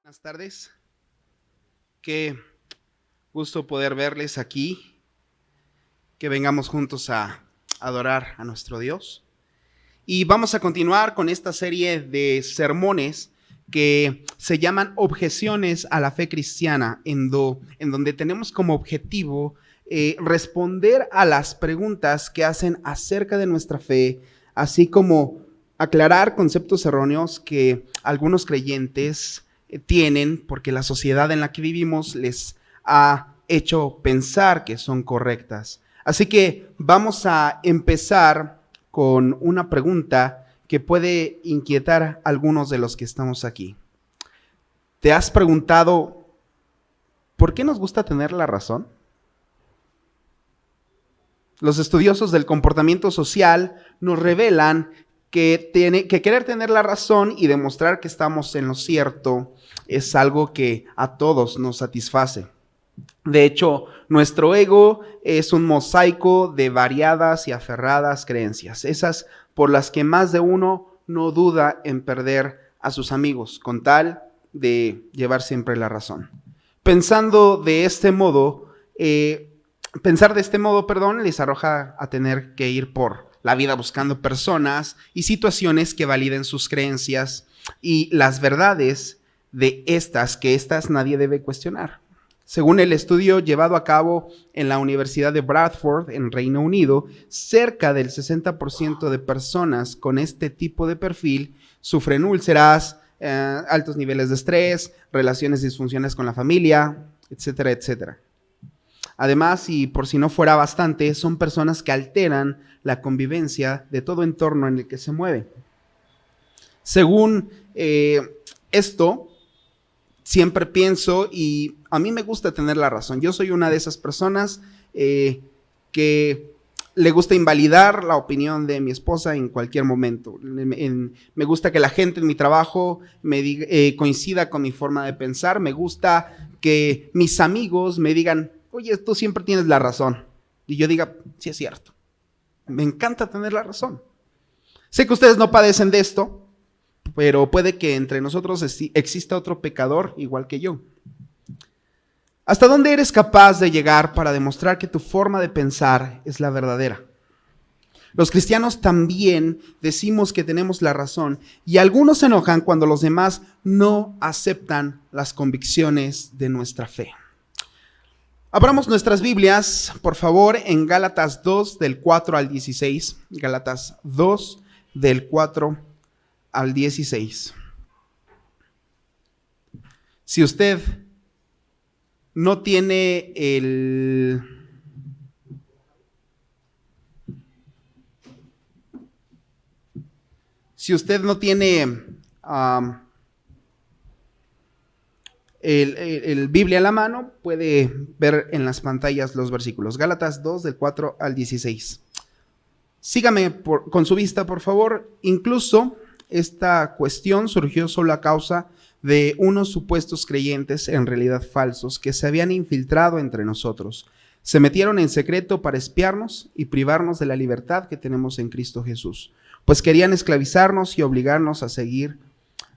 Buenas tardes, qué gusto poder verles aquí, que vengamos juntos a adorar a nuestro Dios. Y vamos a continuar con esta serie de sermones que se llaman Objeciones a la Fe Cristiana, en donde tenemos como objetivo responder a las preguntas que hacen acerca de nuestra fe, así como aclarar conceptos erróneos que algunos creyentes tienen, porque la sociedad en la que vivimos les ha hecho pensar que son correctas. Así que vamos a empezar con una pregunta que puede inquietar a algunos de los que estamos aquí. ¿Te has preguntado por qué nos gusta tener la razón? Los estudiosos del comportamiento social nos revelan que querer tener la razón y demostrar que estamos en lo cierto es algo que a todos nos satisface. De hecho, nuestro ego es un mosaico de variadas y aferradas creencias, esas por las que más de uno no duda en perder a sus amigos, con tal de llevar siempre la razón. Pensar de este modo, les arroja a tener que ir por la vida buscando personas y situaciones que validen sus creencias y las verdades de estas nadie debe cuestionar. Según el estudio llevado a cabo en la Universidad de Bradford, en Reino Unido, cerca del 60% de personas con este tipo de perfil sufren úlceras, altos niveles de estrés, relaciones disfuncionales con la familia, etcétera, etcétera. Además, y por si no fuera bastante, son personas que alteran la convivencia de todo entorno en el que se mueve. Según esto, siempre pienso, y a mí me gusta tener la razón. Yo soy una de esas personas que le gusta invalidar la opinión de mi esposa en cualquier momento. Me gusta que la gente en mi trabajo coincida con mi forma de pensar. Me gusta que mis amigos me digan: oye, tú siempre tienes la razón. Y yo diga: sí, es cierto. Me encanta tener la razón. Sé que ustedes no padecen de esto, pero puede que entre nosotros exista otro pecador igual que yo. ¿Hasta dónde eres capaz de llegar para demostrar que tu forma de pensar es la verdadera? Los cristianos también decimos que tenemos la razón, y algunos se enojan cuando los demás no aceptan las convicciones de nuestra fe. Abramos nuestras Biblias, por favor, en Gálatas 2, del 4 al 16. Gálatas 2, del 4 al 16. Si usted no tiene el Biblia a la mano, puede ver en las pantallas los versículos. Gálatas 2, del 4 al 16. Sígame con su vista, por favor. Incluso esta cuestión surgió solo a causa de unos supuestos creyentes, en realidad falsos, que se habían infiltrado entre nosotros. Se metieron en secreto para espiarnos y privarnos de la libertad que tenemos en Cristo Jesús, pues querían esclavizarnos y obligarnos a seguir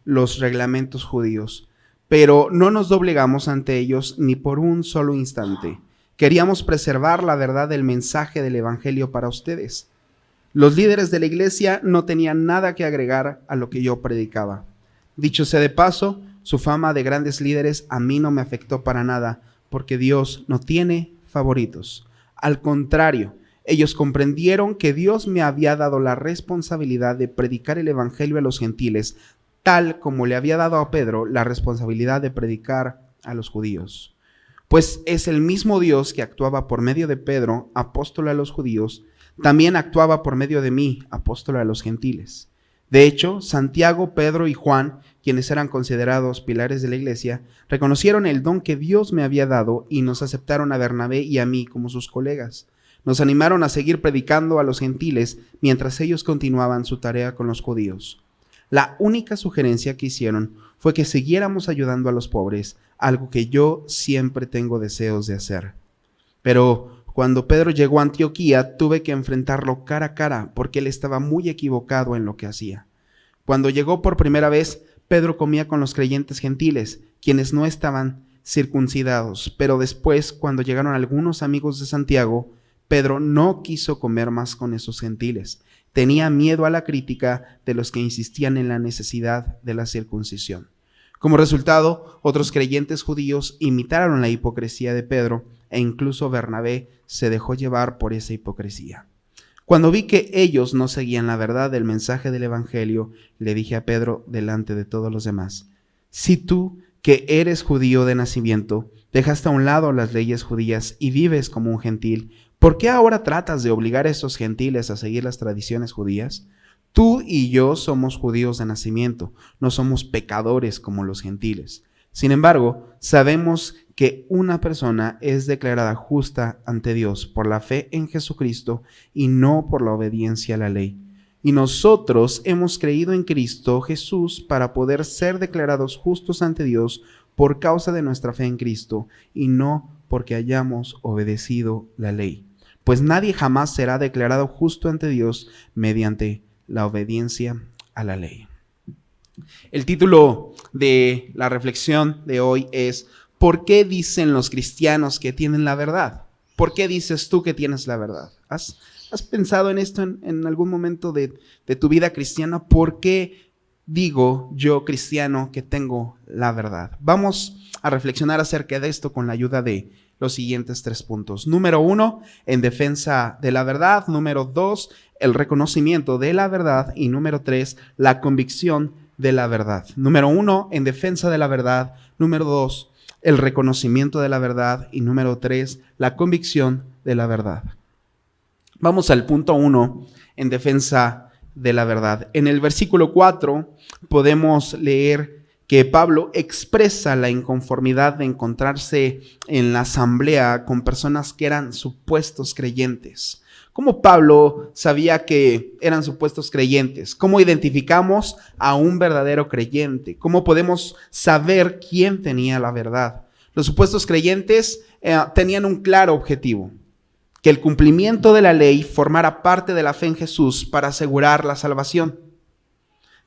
los reglamentos judíos. Pero no nos doblegamos ante ellos ni por un solo instante. Queríamos preservar la verdad del mensaje del Evangelio para ustedes. Los líderes de la iglesia no tenían nada que agregar a lo que yo predicaba. Dicho sea de paso, su fama de grandes líderes a mí no me afectó para nada, porque Dios no tiene favoritos. Al contrario, ellos comprendieron que Dios me había dado la responsabilidad de predicar el Evangelio a los gentiles, tal como le había dado a Pedro la responsabilidad de predicar a los judíos. Pues es el mismo Dios que actuaba por medio de Pedro, apóstol a los judíos, también actuaba por medio de mí, apóstol a los gentiles. De hecho, Santiago, Pedro y Juan, quienes eran considerados pilares de la iglesia, reconocieron el don que Dios me había dado y nos aceptaron a Bernabé y a mí como sus colegas. Nos animaron a seguir predicando a los gentiles mientras ellos continuaban su tarea con los judíos. La única sugerencia que hicieron fue que siguiéramos ayudando a los pobres, algo que yo siempre tengo deseos de hacer. Pero cuando Pedro llegó a Antioquía, tuve que enfrentarlo cara a cara porque él estaba muy equivocado en lo que hacía. Cuando llegó por primera vez, Pedro comía con los creyentes gentiles, quienes no estaban circuncidados, pero después, cuando llegaron algunos amigos de Santiago, Pedro no quiso comer más con esos gentiles. Tenía miedo a la crítica de los que insistían en la necesidad de la circuncisión. Como resultado, otros creyentes judíos imitaron la hipocresía de Pedro e incluso Bernabé se dejó llevar por esa hipocresía. Cuando vi que ellos no seguían la verdad del mensaje del evangelio, le dije a Pedro delante de todos los demás: si tú, que eres judío de nacimiento, dejaste a un lado las leyes judías y vives como un gentil, ¿por qué ahora tratas de obligar a esos gentiles a seguir las tradiciones judías? Tú y yo somos judíos de nacimiento, no somos pecadores como los gentiles. Sin embargo, sabemos que una persona es declarada justa ante Dios por la fe en Jesucristo y no por la obediencia a la ley. Y nosotros hemos creído en Cristo Jesús para poder ser declarados justos ante Dios por causa de nuestra fe en Cristo y no porque hayamos obedecido la ley. Pues nadie jamás será declarado justo ante Dios mediante la obediencia a la ley. El título de la reflexión de hoy es: ¿por qué dicen los cristianos que tienen la verdad? ¿Por qué dices tú que tienes la verdad? ¿Has pensado en esto en algún momento de tu vida cristiana? ¿Por qué digo yo, cristiano, que tengo la verdad? Vamos a reflexionar acerca de esto con la ayuda de los siguientes 3 puntos. Número 1, en defensa de la verdad. Número 2, el reconocimiento de la verdad. Y número 3, la convicción de la verdad. Número 1, en defensa de la verdad. Número 2, el reconocimiento de la verdad. Y número 3, la convicción de la verdad. Vamos al punto 1, en defensa de la verdad. En el versículo 4 podemos leer que Pablo expresa la inconformidad de encontrarse en la asamblea con personas que eran supuestos creyentes. ¿Cómo Pablo sabía que eran supuestos creyentes? ¿Cómo identificamos a un verdadero creyente? ¿Cómo podemos saber quién tenía la verdad? Los supuestos creyentes tenían un claro objetivo: que el cumplimiento de la ley formara parte de la fe en Jesús para asegurar la salvación.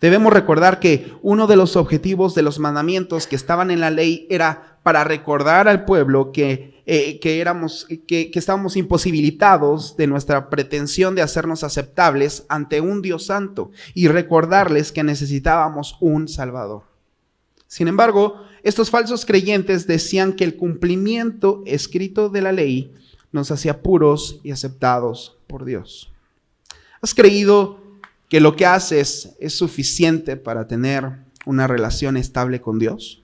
Debemos recordar que uno de los objetivos de los mandamientos que estaban en la ley era para recordar al pueblo que estábamos imposibilitados de nuestra pretensión de hacernos aceptables ante un Dios santo y recordarles que necesitábamos un Salvador. Sin embargo, estos falsos creyentes decían que el cumplimiento escrito de la ley nos hacía puros y aceptados por Dios. ¿Has creído que lo que haces es suficiente para tener una relación estable con Dios?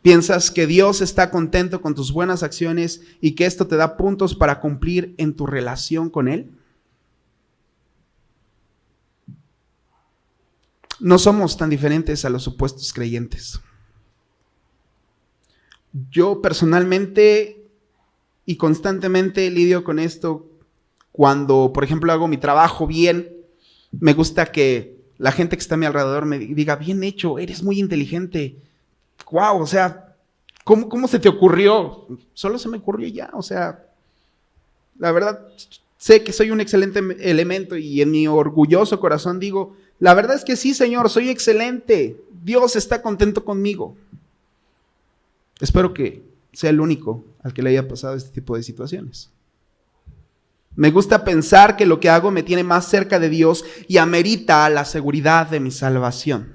¿Piensas que Dios está contento con tus buenas acciones y que esto te da puntos para cumplir en tu relación con Él? No somos tan diferentes a los supuestos creyentes. Yo personalmente y constantemente lidio con esto. Cuando, por ejemplo, hago mi trabajo bien, me gusta que la gente que está a mi alrededor me diga: bien hecho, eres muy inteligente. Wow, o sea, ¿cómo se te ocurrió? Solo se me ocurrió ya, o sea, la verdad, sé que soy un excelente elemento y en mi orgulloso corazón digo: la verdad es que sí, Señor, soy excelente. Dios está contento conmigo. Espero que sea el único al que le haya pasado este tipo de situaciones. Me gusta pensar que lo que hago me tiene más cerca de Dios y amerita la seguridad de mi salvación.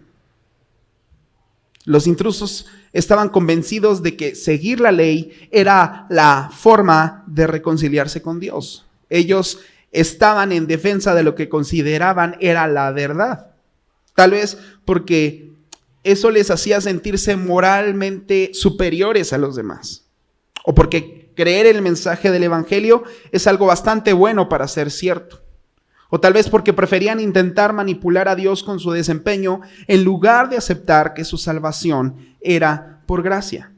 Los intrusos estaban convencidos de que seguir la ley era la forma de reconciliarse con Dios. Ellos estaban en defensa de lo que consideraban era la verdad. Tal vez porque eso les hacía sentirse moralmente superiores a los demás. O porque creer en el mensaje del evangelio es algo bastante bueno para ser cierto. O tal vez porque preferían intentar manipular a Dios con su desempeño en lugar de aceptar que su salvación era por gracia.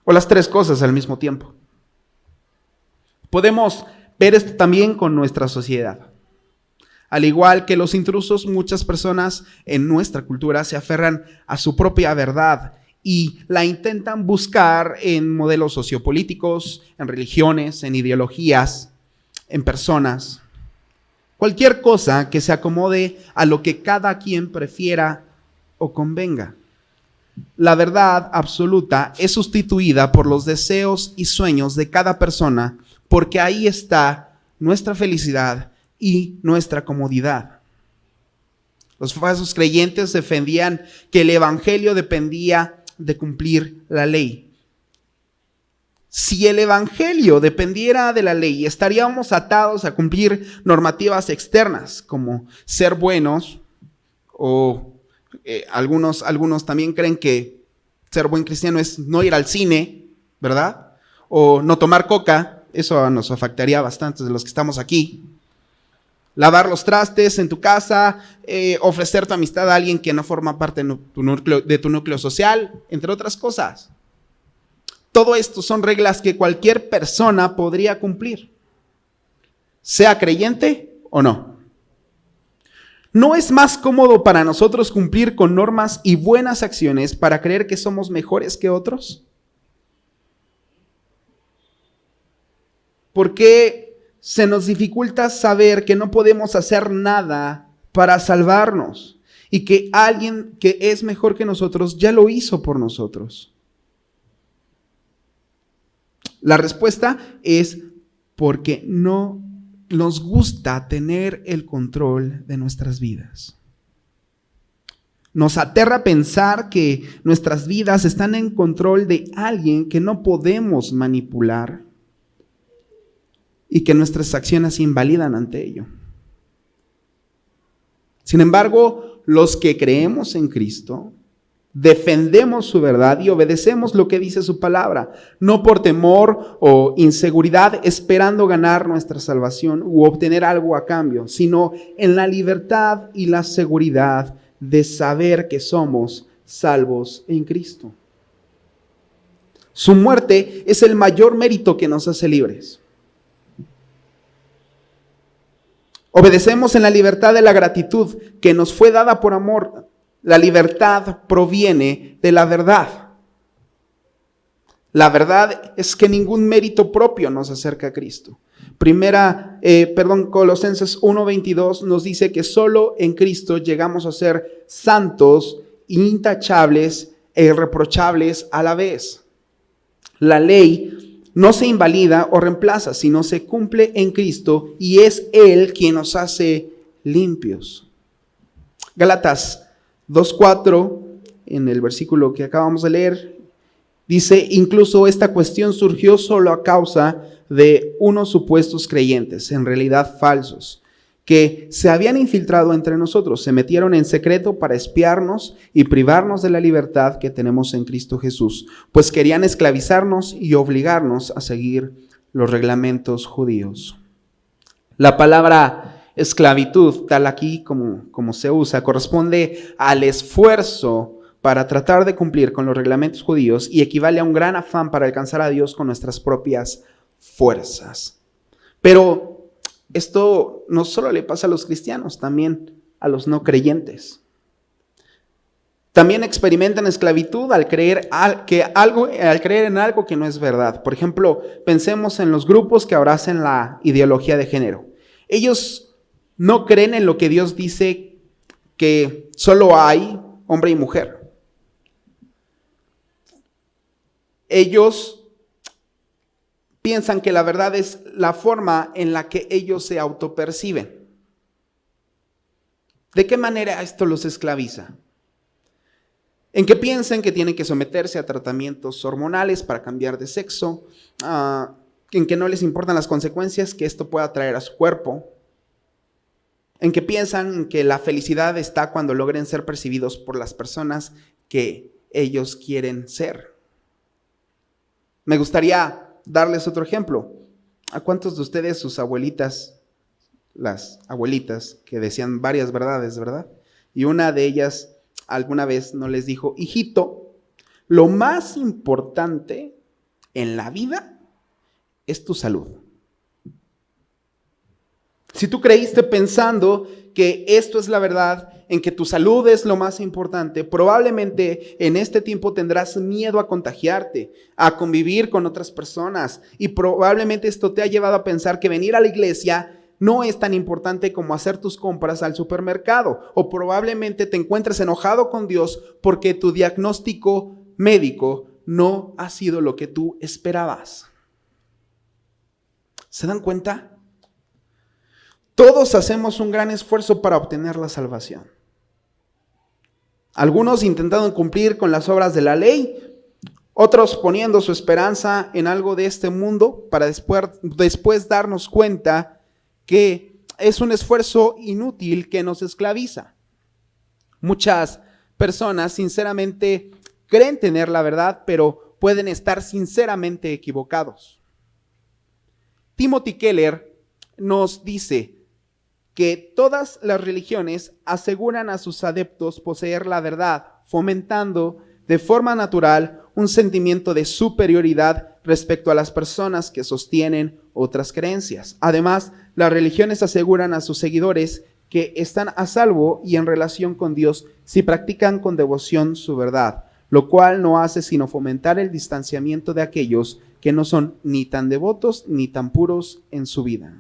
O las 3 cosas al mismo tiempo. Podemos ver esto también con nuestra sociedad. Al igual que los intrusos, muchas personas en nuestra cultura se aferran a su propia verdad y la intentan buscar en modelos sociopolíticos, en religiones, en ideologías, en personas. Cualquier cosa que se acomode a lo que cada quien prefiera o convenga. La verdad absoluta es sustituida por los deseos y sueños de cada persona, porque ahí está nuestra felicidad y nuestra comodidad. Los falsos creyentes defendían que el evangelio dependía de cumplir la ley. Si el evangelio dependiera de la ley, estaríamos atados a cumplir normativas externas, como ser buenos, o algunos también creen que ser buen cristiano es no ir al cine, ¿verdad? O no tomar coca, eso nos afectaría bastante de los que estamos aquí. Lavar los trastes en tu casa, ofrecer tu amistad a alguien que no forma parte de tu núcleo social, entre otras cosas. Todo esto son reglas que cualquier persona podría cumplir, sea creyente o no. ¿No es más cómodo para nosotros cumplir con normas y buenas acciones para creer que somos mejores que otros? ¿Por qué se nos dificulta saber que no podemos hacer nada para salvarnos y que alguien que es mejor que nosotros ya lo hizo por nosotros? La respuesta es porque no nos gusta tener el control de nuestras vidas. Nos aterra pensar que nuestras vidas están en control de alguien que no podemos manipular y que nuestras acciones invalidan ante ello. Sin embargo, los que creemos en Cristo, defendemos su verdad y obedecemos lo que dice su palabra, no por temor o inseguridad esperando ganar nuestra salvación u obtener algo a cambio, sino en la libertad y la seguridad de saber que somos salvos en Cristo. Su muerte es el mayor mérito que nos hace libres. Obedecemos en la libertad de la gratitud que nos fue dada por amor. La libertad proviene de la verdad. La verdad es que ningún mérito propio nos acerca a Cristo. Colosenses 1:22 nos dice que solo en Cristo llegamos a ser santos, intachables e irreprochables a la vez. La ley no se invalida o reemplaza, sino se cumple en Cristo y es Él quien nos hace limpios. Gálatas 2:4, en el versículo que acabamos de leer, dice: incluso esta cuestión surgió solo a causa de unos supuestos creyentes, en realidad falsos, que se habían infiltrado entre nosotros, se metieron en secreto para espiarnos y privarnos de la libertad que tenemos en Cristo Jesús, pues querían esclavizarnos y obligarnos a seguir los reglamentos judíos. La palabra esclavitud, tal aquí como se usa, corresponde al esfuerzo para tratar de cumplir con los reglamentos judíos y equivale a un gran afán para alcanzar a Dios con nuestras propias fuerzas. Pero esto no solo le pasa a los cristianos, también a los no creyentes. También experimentan esclavitud al creer en algo que no es verdad. Por ejemplo, pensemos en los grupos que abrazan la ideología de género. Ellos no creen en lo que Dios dice, que solo hay hombre y mujer. Ellos piensan que la verdad es la forma en la que ellos se autoperciben. ¿De qué manera esto los esclaviza? En que piensen que tienen que someterse a tratamientos hormonales para cambiar de sexo, en que no les importan las consecuencias que esto pueda traer a su cuerpo, en que piensan que la felicidad está cuando logren ser percibidos por las personas que ellos quieren ser. Me gustaría darles otro ejemplo. ¿A cuántos de ustedes sus abuelitas, las abuelitas que decían varias verdades, verdad? Y una de ellas alguna vez no les dijo: hijito, lo más importante en la vida es tu salud. Si tú creíste pensando que esto es la verdad, en que tu salud es lo más importante, probablemente en este tiempo tendrás miedo a contagiarte, a convivir con otras personas, y probablemente esto te ha llevado a pensar que venir a la iglesia no es tan importante como hacer tus compras al supermercado, o probablemente te encuentres enojado con Dios porque tu diagnóstico médico no ha sido lo que tú esperabas. ¿Se dan cuenta? Todos hacemos un gran esfuerzo para obtener la salvación. Algunos intentando cumplir con las obras de la ley, otros poniendo su esperanza en algo de este mundo para después darnos cuenta que es un esfuerzo inútil que nos esclaviza. Muchas personas sinceramente creen tener la verdad, pero pueden estar sinceramente equivocados. Timothy Keller nos dice que todas las religiones aseguran a sus adeptos poseer la verdad, fomentando de forma natural un sentimiento de superioridad respecto a las personas que sostienen otras creencias. Además, las religiones aseguran a sus seguidores que están a salvo y en relación con Dios si practican con devoción su verdad, lo cual no hace sino fomentar el distanciamiento de aquellos que no son ni tan devotos ni tan puros en su vida.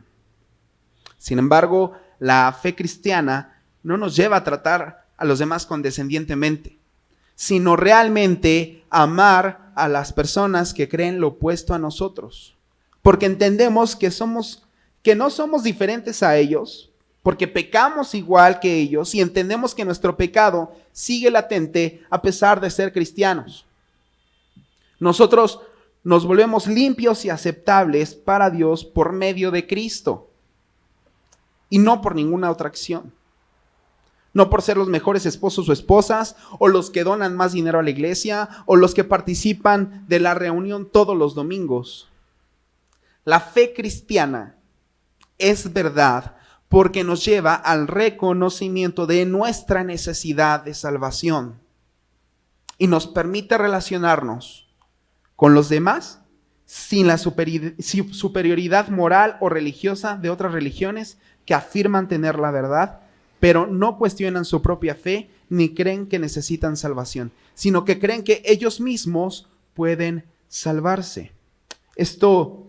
Sin embargo, la fe cristiana no nos lleva a tratar a los demás condescendientemente, sino realmente amar a las personas que creen lo opuesto a nosotros, porque entendemos que no somos diferentes a ellos, porque pecamos igual que ellos y entendemos que nuestro pecado sigue latente a pesar de ser cristianos. Nosotros nos volvemos limpios y aceptables para Dios por medio de Cristo y no por ninguna otra acción. No por ser los mejores esposos o esposas, o los que donan más dinero a la iglesia, o los que participan de la reunión todos los domingos. La fe cristiana es verdad porque nos lleva al reconocimiento de nuestra necesidad de salvación y nos permite relacionarnos con los demás sin la superioridad moral o religiosa de otras religiones que afirman tener la verdad, pero no cuestionan su propia fe ni creen que necesitan salvación, sino que creen que ellos mismos pueden salvarse. Esto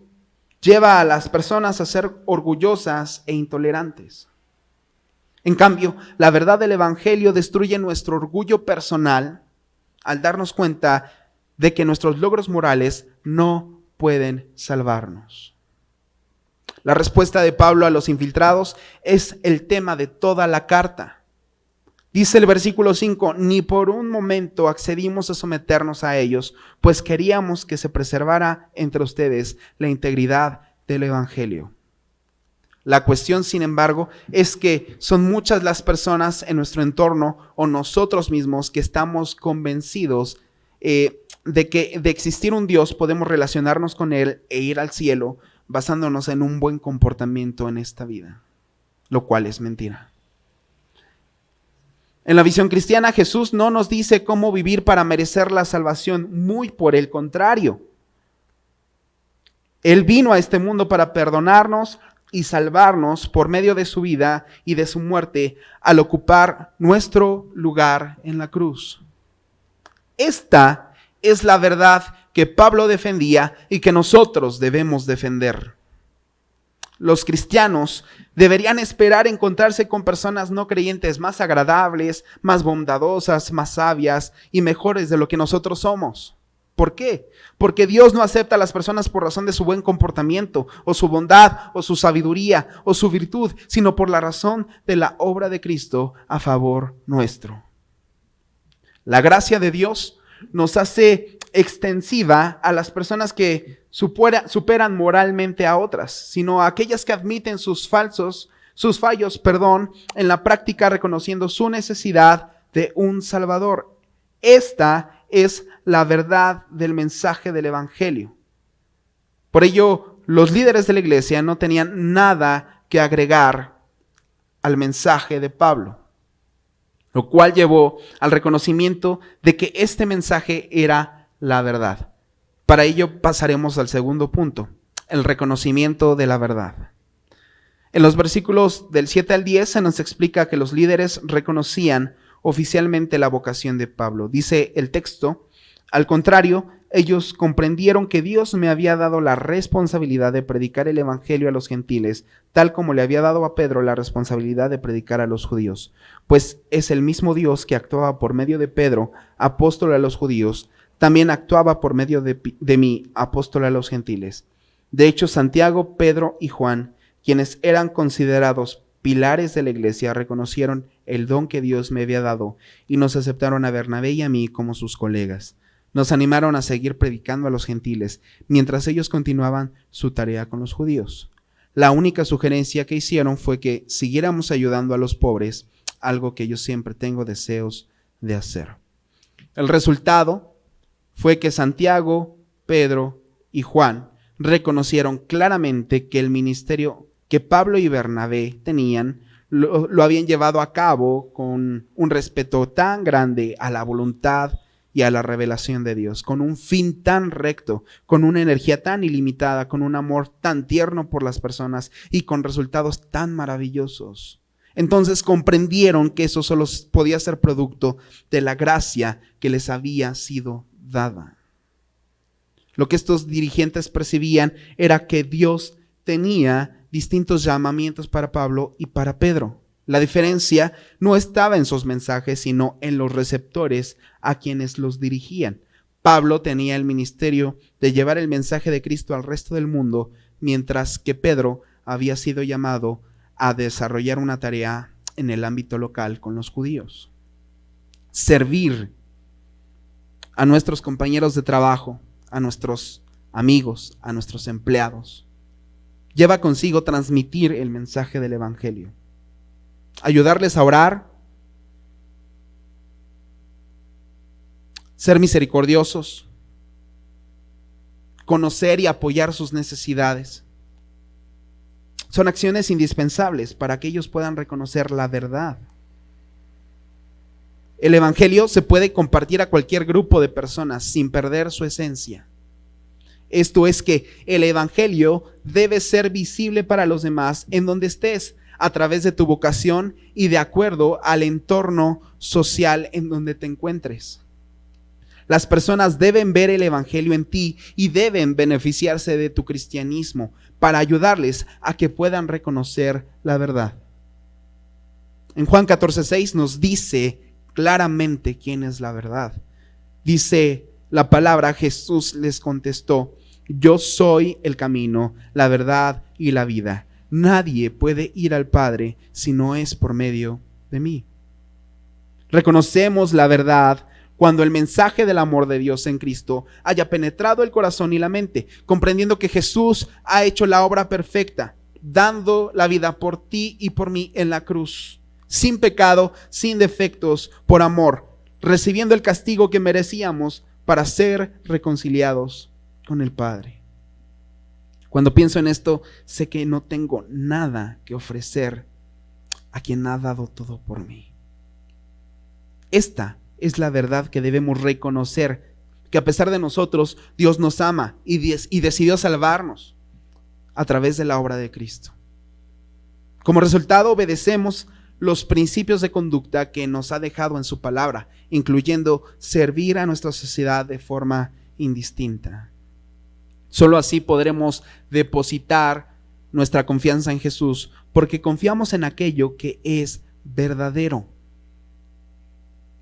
lleva a las personas a ser orgullosas e intolerantes. En cambio, la verdad del Evangelio destruye nuestro orgullo personal al darnos cuenta de que nuestros logros morales no pueden salvarnos. La respuesta de Pablo a los infiltrados es el tema de toda la carta. Dice el versículo 5, ni por un momento accedimos a someternos a ellos, pues queríamos que se preservara entre ustedes la integridad del Evangelio. La cuestión, sin embargo, es que son muchas las personas en nuestro entorno o nosotros mismos que estamos convencidos de que de existir un Dios podemos relacionarnos con Él e ir al cielo basándonos en un buen comportamiento en esta vida, lo cual es mentira. En la visión cristiana, Jesús no nos dice cómo vivir para merecer la salvación, muy por el contrario. Él vino a este mundo para perdonarnos y salvarnos por medio de su vida y de su muerte al ocupar nuestro lugar en la cruz. Esta es la verdad que Pablo defendía y que nosotros debemos defender. Los cristianos deberían esperar encontrarse con personas no creyentes más agradables, más bondadosas, más sabias y mejores de lo que nosotros somos. ¿Por qué? Porque Dios no acepta a las personas por razón de su buen comportamiento, o su bondad, o su sabiduría, o su virtud, sino por la razón de la obra de Cristo a favor nuestro. La gracia de Dios nos hace extensiva a las personas que superan moralmente a otras, sino a aquellas que admiten sus fallos, en la práctica reconociendo su necesidad de un Salvador. Esta es la verdad del mensaje del Evangelio. Por ello, los líderes de la iglesia no tenían nada que agregar al mensaje de Pablo, lo cual llevó al reconocimiento de que este mensaje era la verdad. Para ello pasaremos al segundo punto, el reconocimiento de la verdad. En los versículos del 7 al 10 se nos explica que los líderes reconocían oficialmente la vocación de Pablo. Dice el texto: al contrario, ellos comprendieron que Dios me había dado la responsabilidad de predicar el evangelio a los gentiles, tal como le había dado a Pedro la responsabilidad de predicar a los judíos. Pues es el mismo Dios que actuaba por medio de Pedro, apóstol a los judíos, también actuaba por medio de mí, apóstol a los gentiles. De hecho, Santiago, Pedro y Juan, quienes eran considerados pilares de la iglesia, reconocieron el don que Dios me había dado y nos aceptaron a Bernabé y a mí como sus colegas. Nos animaron a seguir predicando a los gentiles, mientras ellos continuaban su tarea con los judíos. La única sugerencia que hicieron fue que siguiéramos ayudando a los pobres, algo que yo siempre tengo deseos de hacer. El resultado fue que Santiago, Pedro y Juan reconocieron claramente que el ministerio que Pablo y Bernabé tenían lo habían llevado a cabo con un respeto tan grande a la voluntad y a la revelación de Dios, con un fin tan recto, con una energía tan ilimitada, con un amor tan tierno por las personas y con resultados tan maravillosos. Entonces comprendieron que eso solo podía ser producto de la gracia que les había sido dada. Lo que estos dirigentes percibían era que Dios tenía distintos llamamientos para Pablo y para Pedro. La diferencia no estaba en sus mensajes, sino en los receptores a quienes los dirigían. Pablo tenía el ministerio de llevar el mensaje de Cristo al resto del mundo, mientras que Pedro había sido llamado a desarrollar una tarea en el ámbito local con los judíos. Servir a nuestros compañeros de trabajo, a nuestros amigos, a nuestros empleados, lleva consigo transmitir el mensaje del evangelio. Ayudarles a orar, ser misericordiosos, conocer y apoyar sus necesidades. Son acciones indispensables para que ellos puedan reconocer la verdad. El evangelio se puede compartir a cualquier grupo de personas sin perder su esencia. Esto es que el evangelio debe ser visible para los demás en donde estés, a través de tu vocación y de acuerdo al entorno social en donde te encuentres. Las personas deben ver el evangelio en ti y deben beneficiarse de tu cristianismo para ayudarles a que puedan reconocer la verdad. En Juan 14:6 nos dice claramente quién es la verdad. Dice la palabra: Jesús les contestó: yo soy el camino, la verdad y la vida. Nadie puede ir al Padre si no es por medio de mí. Reconocemos la verdad cuando el mensaje del amor de Dios en Cristo haya penetrado el corazón y la mente, comprendiendo que Jesús ha hecho la obra perfecta, dando la vida por ti y por mí en la cruz, sin pecado, sin defectos, por amor, recibiendo el castigo que merecíamos para ser reconciliados con el Padre. Cuando pienso en esto, sé que no tengo nada que ofrecer a quien ha dado todo por mí. Esta es la verdad que debemos reconocer, que a pesar de nosotros, Dios nos ama y decidió salvarnos a través de la obra de Cristo. Como resultado, obedecemos los principios de conducta que nos ha dejado en su palabra, incluyendo servir a nuestra sociedad de forma indistinta. Solo así podremos depositar nuestra confianza en Jesús, porque confiamos en aquello que es verdadero.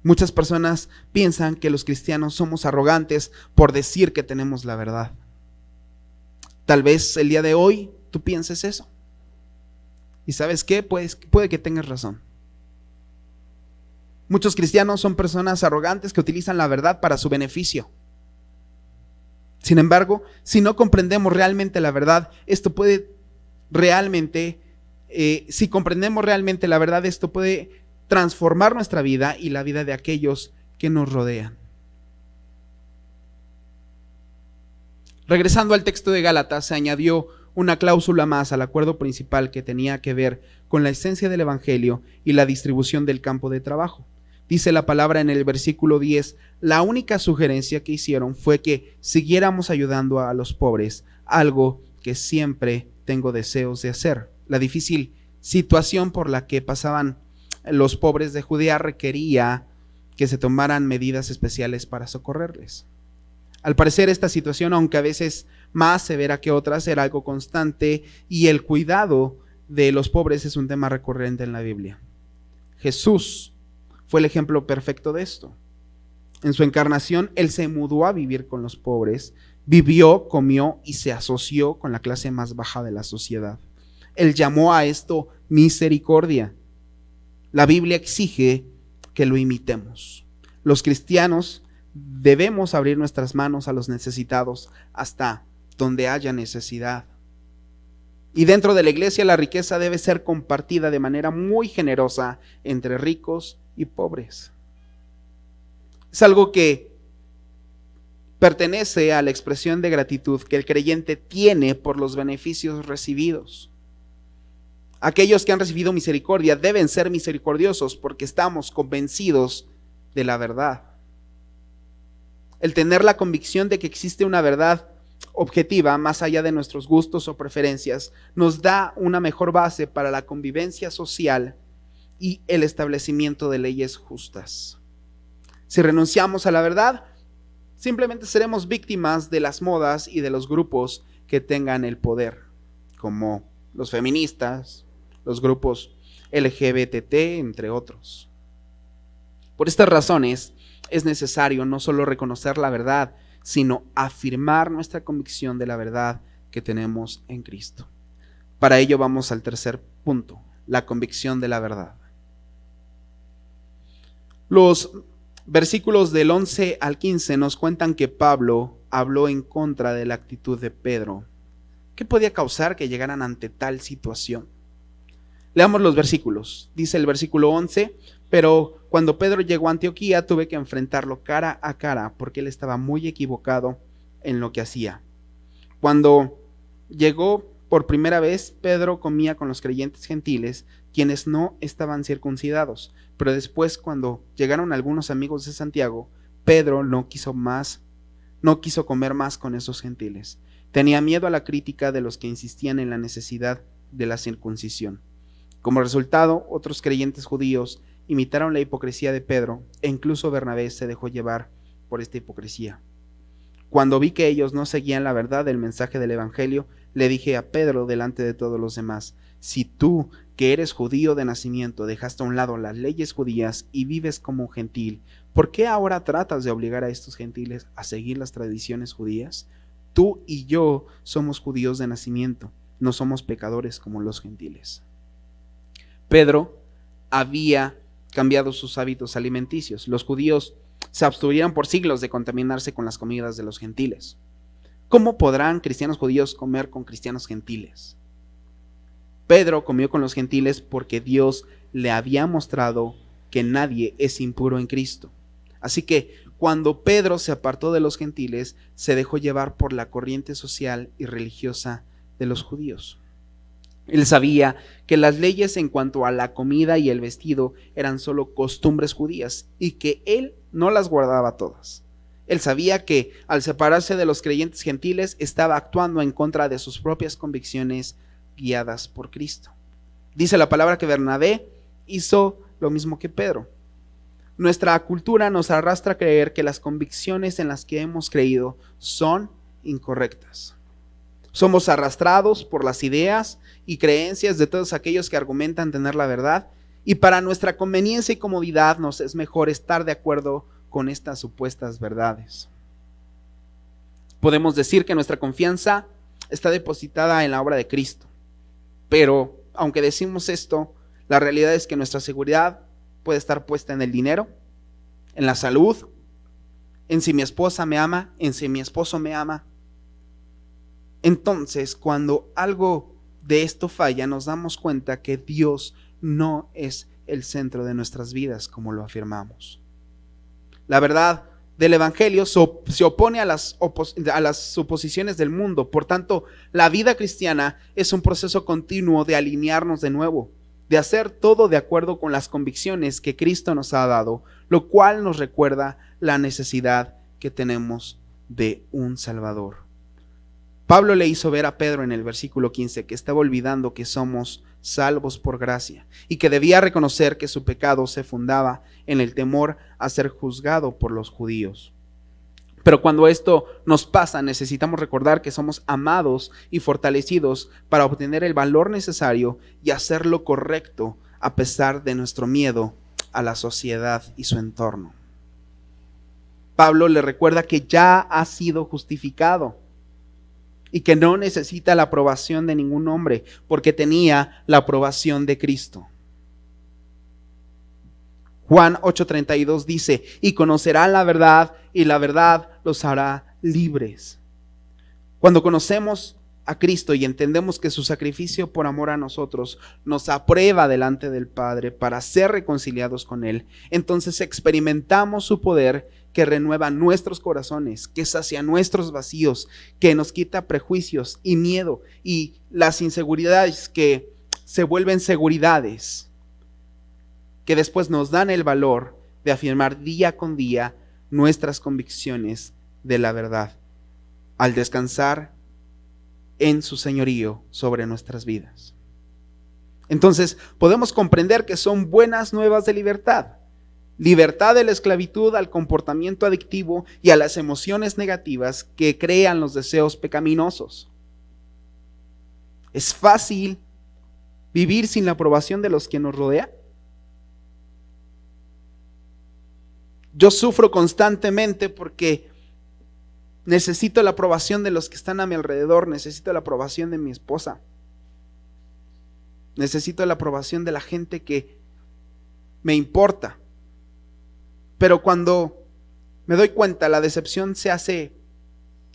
Muchas personas piensan que los cristianos somos arrogantes por decir que tenemos la verdad. Tal vez el día de hoy tú pienses eso. ¿Y sabes qué? Puede que tengas razón. Muchos cristianos son personas arrogantes que utilizan la verdad para su beneficio. Sin embargo, si no comprendemos realmente la verdad, esto puede realmente, si comprendemos realmente la verdad, esto puede transformar nuestra vida y la vida de aquellos que nos rodean. Regresando al texto de Gálatas, se añadió una cláusula más al acuerdo principal que tenía que ver con la esencia del evangelio y la distribución del campo de trabajo. Dice la palabra en el versículo 10, la única sugerencia que hicieron fue que siguiéramos ayudando a los pobres, algo que siempre tengo deseos de hacer. La difícil situación por la que pasaban los pobres de Judea requería que se tomaran medidas especiales para socorrerles. Al parecer esta situación, aunque a veces más severa que otras, era algo constante y el cuidado de los pobres es un tema recurrente en la Biblia. Jesús fue el ejemplo perfecto de esto. En su encarnación, Él se mudó a vivir con los pobres, vivió, comió y se asoció con la clase más baja de la sociedad. Él llamó a esto misericordia. La Biblia exige que lo imitemos. Los cristianos debemos abrir nuestras manos a los necesitados hasta donde haya necesidad. Y dentro de la iglesia la riqueza debe ser compartida de manera muy generosa entre ricos y pobres. Es algo que pertenece a la expresión de gratitud que el creyente tiene por los beneficios recibidos. Aquellos que han recibido misericordia deben ser misericordiosos porque estamos convencidos de la verdad. El tener la convicción de que existe una verdad objetiva más allá de nuestros gustos o preferencias nos da una mejor base para la convivencia social y el establecimiento de leyes justas. Si renunciamos a la verdad, simplemente seremos víctimas de las modas y de los grupos que tengan el poder, como los feministas, los grupos LGBT, entre otros. Por estas razones, es necesario no solo reconocer la verdad, sino afirmar nuestra convicción de la verdad que tenemos en Cristo. Para ello vamos al tercer punto, la convicción de la verdad. Los versículos del 11 al 15 nos cuentan que Pablo habló en contra de la actitud de Pedro. ¿Qué podía causar que llegaran ante tal situación? Leamos los versículos. Dice el versículo 11: pero cuando Pedro llegó a Antioquía tuve que enfrentarlo cara a cara porque él estaba muy equivocado en lo que hacía. Cuando llegó por primera vez, Pedro comía con los creyentes gentiles, quienes no estaban circuncidados. Pero después, cuando llegaron algunos amigos de Santiago, Pedro no quiso comer más con esos gentiles. Tenía miedo a la crítica de los que insistían en la necesidad de la circuncisión. Como resultado, otros creyentes judíos imitaron la hipocresía de Pedro e incluso Bernabé se dejó llevar por esta hipocresía. Cuando vi que ellos no seguían la verdad del mensaje del evangelio, le dije a Pedro delante de todos los demás: si tú, que eres judío de nacimiento, dejaste a un lado las leyes judías y vives como un gentil, ¿por qué ahora tratas de obligar a estos gentiles a seguir las tradiciones judías? Tú y yo somos judíos de nacimiento, no somos pecadores como los gentiles. Pedro había cambiado sus hábitos alimenticios. Los judíos se abstuvieron por siglos de contaminarse con las comidas de los gentiles. ¿Cómo podrán cristianos judíos comer con cristianos gentiles? Pedro comió con los gentiles porque Dios le había mostrado que nadie es impuro en Cristo. Así que cuando Pedro se apartó de los gentiles, se dejó llevar por la corriente social y religiosa de los judíos. Él sabía que las leyes en cuanto a la comida y el vestido eran solo costumbres judías y que él no las guardaba todas. Él sabía que al separarse de los creyentes gentiles estaba actuando en contra de sus propias convicciones guiadas por Cristo. Dice la palabra que Bernabé hizo lo mismo que Pedro. Nuestra cultura nos arrastra a creer que las convicciones en las que hemos creído son incorrectas. Somos arrastrados por las ideas y creencias de todos aquellos que argumentan tener la verdad, y para nuestra conveniencia y comodidad nos es mejor estar de acuerdo con estas supuestas verdades. Podemos decir que nuestra confianza está depositada en la obra de Cristo, pero aunque decimos esto, la realidad es que nuestra seguridad puede estar puesta en el dinero, en la salud, en si mi esposa me ama, en si mi esposo me ama. Entonces, cuando algo de esto falla, nos damos cuenta que Dios no es el centro de nuestras vidas, como lo afirmamos. La verdad del evangelio se opone a las suposiciones del mundo. Por tanto, la vida cristiana es un proceso continuo de alinearnos de nuevo, de hacer todo de acuerdo con las convicciones que Cristo nos ha dado, lo cual nos recuerda la necesidad que tenemos de un Salvador. Pablo le hizo ver a Pedro en el versículo 15 que estaba olvidando que somos salvos por gracia y que debía reconocer que su pecado se fundaba en el temor a ser juzgado por los judíos. Pero cuando esto nos pasa, necesitamos recordar que somos amados y fortalecidos para obtener el valor necesario y hacer lo correcto a pesar de nuestro miedo a la sociedad y su entorno. Pablo le recuerda que ya ha sido justificado y que no necesita la aprobación de ningún hombre porque tenía la aprobación de Cristo. Juan 8:32 dice: y conocerán la verdad, y la verdad los hará libres. Cuando conocemos a Cristo y entendemos que su sacrificio por amor a nosotros nos aprueba delante del Padre para ser reconciliados con Él, entonces experimentamos su poder que renueva nuestros corazones, que sacia nuestros vacíos, que nos quita prejuicios y miedo y las inseguridades que se vuelven seguridades, que después nos dan el valor de afirmar día con día nuestras convicciones de la verdad, al descansar en su señorío sobre nuestras vidas. Entonces podemos comprender que son buenas nuevas de libertad. Libertad de la esclavitud al comportamiento adictivo y a las emociones negativas que crean los deseos pecaminosos. ¿Es fácil vivir sin la aprobación de los que nos rodean? Yo sufro constantemente porque necesito la aprobación de los que están a mi alrededor, necesito la aprobación de mi esposa, necesito la aprobación de la gente que me importa. Pero cuando me doy cuenta, la decepción se hace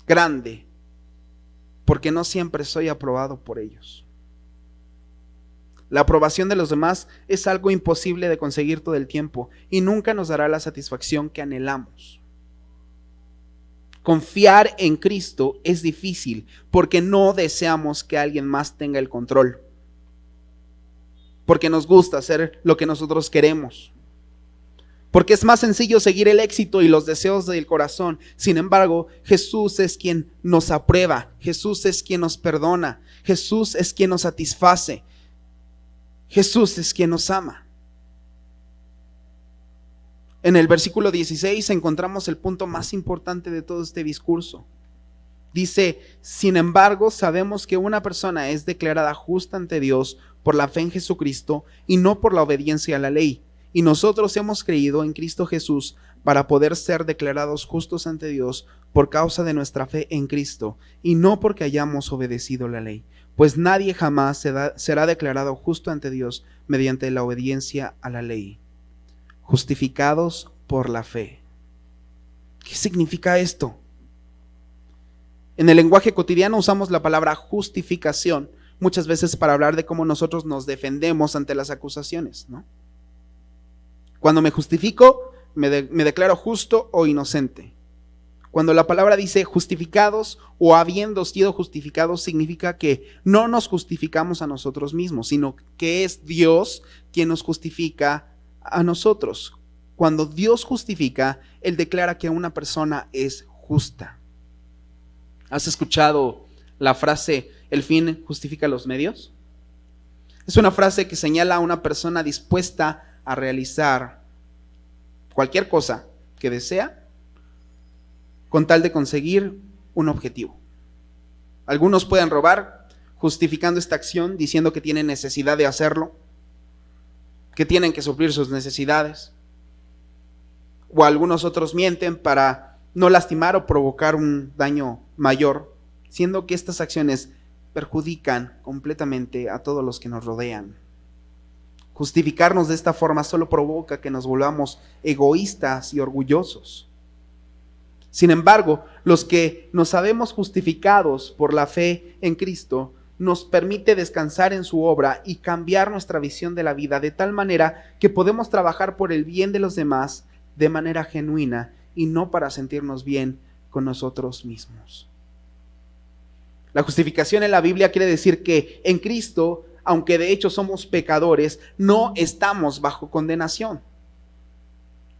grande porque no siempre soy aprobado por ellos. La aprobación de los demás es algo imposible de conseguir todo el tiempo y nunca nos dará la satisfacción que anhelamos. Confiar en Cristo es difícil porque no deseamos que alguien más tenga el control, porque nos gusta hacer lo que nosotros queremos, porque es más sencillo seguir el éxito y los deseos del corazón. Sin embargo, Jesús es quien nos aprueba, Jesús es quien nos perdona, Jesús es quien nos satisface, Jesús es quien nos ama. En el versículo 16 encontramos el punto más importante de todo este discurso. Dice: sin embargo, sabemos que una persona es declarada justa ante Dios por la fe en Jesucristo y no por la obediencia a la ley. Y nosotros hemos creído en Cristo Jesús para poder ser declarados justos ante Dios por causa de nuestra fe en Cristo y no porque hayamos obedecido la ley. Pues nadie jamás será declarado justo ante Dios mediante la obediencia a la ley. Justificados por la fe. ¿Qué significa esto? En el lenguaje cotidiano usamos la palabra justificación muchas veces para hablar de cómo nosotros nos defendemos ante las acusaciones, ¿no? Cuando me justifico, me declaro justo o inocente. Cuando la palabra dice justificados o habiendo sido justificados, significa que no nos justificamos a nosotros mismos, sino que es Dios quien nos justifica a nosotros. Cuando Dios justifica, Él declara que una persona es justa. ¿Has escuchado la frase, el fin justifica los medios? Es una frase que señala a una persona dispuesta a realizar cualquier cosa que desea con tal de conseguir un objetivo. Algunos pueden robar justificando esta acción diciendo que tienen necesidad de hacerlo, que tienen que suplir sus necesidades, o algunos otros mienten para no lastimar o provocar un daño mayor, siendo que estas acciones perjudican completamente a todos los que nos rodean. Justificarnos de esta forma solo provoca que nos volvamos egoístas y orgullosos. Sin embargo, los que nos sabemos justificados por la fe en Cristo, nos permite descansar en su obra y cambiar nuestra visión de la vida de tal manera que podemos trabajar por el bien de los demás de manera genuina y no para sentirnos bien con nosotros mismos. La justificación en la Biblia quiere decir que en Cristo, aunque de hecho somos pecadores, no estamos bajo condenación.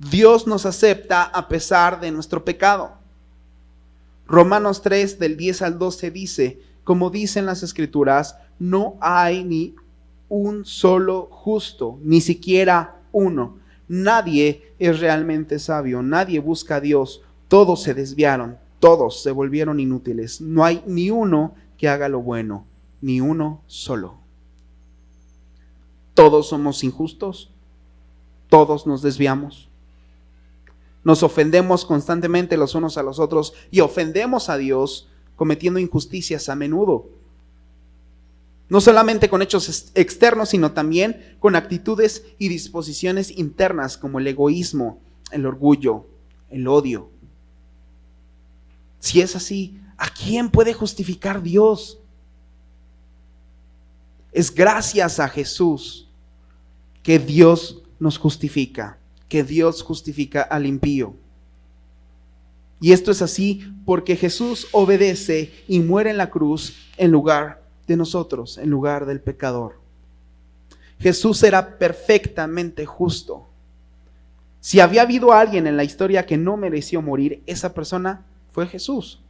Dios nos acepta a pesar de nuestro pecado. Romanos 3 del 10 al 12 dice, como dicen las Escrituras, no hay ni un solo justo, ni siquiera uno. Nadie es realmente sabio, nadie busca a Dios. Todos se desviaron, todos se volvieron inútiles. No hay ni uno que haga lo bueno, ni uno solo. Todos somos injustos, todos nos desviamos. Nos ofendemos constantemente los unos a los otros y ofendemos a Dios cometiendo injusticias a menudo. No solamente con hechos externos, sino también con actitudes y disposiciones internas como el egoísmo, el orgullo, el odio. Si es así, ¿a quién puede justificar Dios? Es gracias a Jesús que Dios nos justifica, que Dios justifica al impío. Y esto es así porque Jesús obedece y muere en la cruz en lugar de nosotros, en lugar del pecador. Jesús era perfectamente justo. Si había habido alguien en la historia que no mereció morir, esa persona fue Jesús.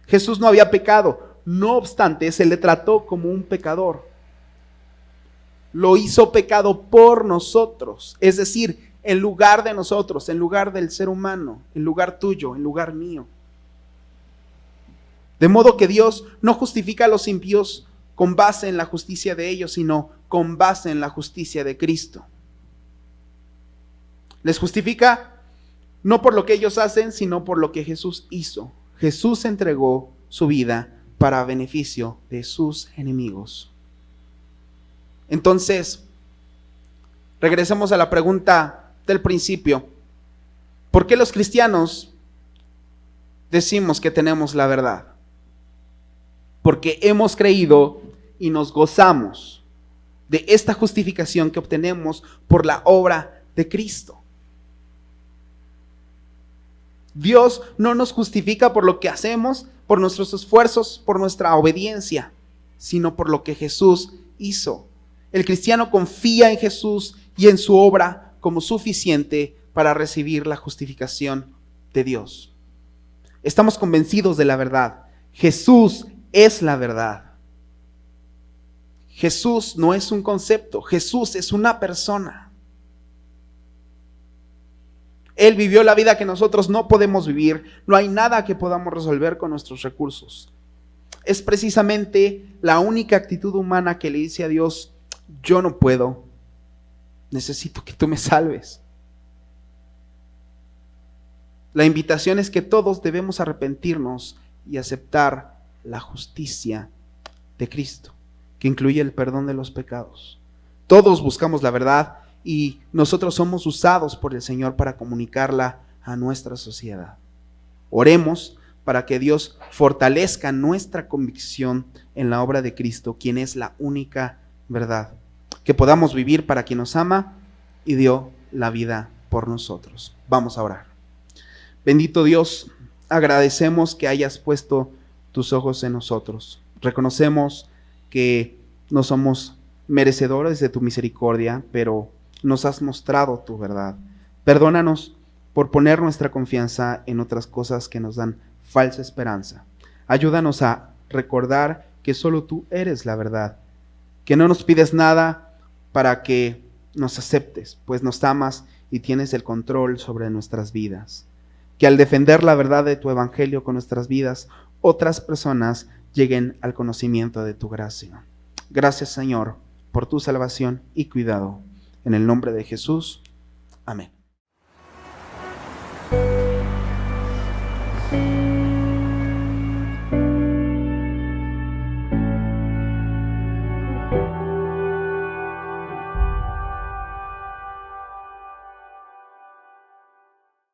Jesús no había pecado, no obstante, se le trató como un pecador. Lo hizo pecado por nosotros, es decir, en lugar de nosotros, en lugar del ser humano, en lugar tuyo, en lugar mío. De modo que Dios no justifica a los impíos con base en la justicia de ellos, sino con base en la justicia de Cristo. Les justifica no por lo que ellos hacen, sino por lo que Jesús hizo. Jesús entregó su vida para beneficio de sus enemigos. Entonces, regresemos a la pregunta del principio. ¿Por qué los cristianos decimos que tenemos la verdad? Porque hemos creído y nos gozamos de esta justificación que obtenemos por la obra de Cristo. Dios no nos justifica por lo que hacemos, por nuestros esfuerzos, por nuestra obediencia, sino por lo que Jesús hizo. El cristiano confía en Jesús y en su obra como suficiente para recibir la justificación de Dios. Estamos convencidos de la verdad. Jesús es la verdad. Jesús no es un concepto, Jesús es una persona. Él vivió la vida que nosotros no podemos vivir. No hay nada que podamos resolver con nuestros recursos. Es precisamente la única actitud humana que le dice a Dios: yo no puedo, necesito que tú me salves. La invitación es que todos debemos arrepentirnos y aceptar la justicia de Cristo, que incluye el perdón de los pecados. Todos buscamos la verdad y nosotros somos usados por el Señor para comunicarla a nuestra sociedad. Oremos para que Dios fortalezca nuestra convicción en la obra de Cristo, quien es la única verdad. Que podamos vivir para quien nos ama y dio la vida por nosotros. Vamos a orar. Bendito Dios, agradecemos que hayas puesto tus ojos en nosotros. Reconocemos que no somos merecedores de tu misericordia, pero nos has mostrado tu verdad. Perdónanos por poner nuestra confianza en otras cosas que nos dan falsa esperanza. Ayúdanos a recordar que solo tú eres la verdad, que no nos pides nada para que nos aceptes, pues nos amas y tienes el control sobre nuestras vidas. Que al defender la verdad de tu evangelio con nuestras vidas, otras personas lleguen al conocimiento de tu gracia. Gracias, Señor, por tu salvación y cuidado. En el nombre de Jesús. Amén.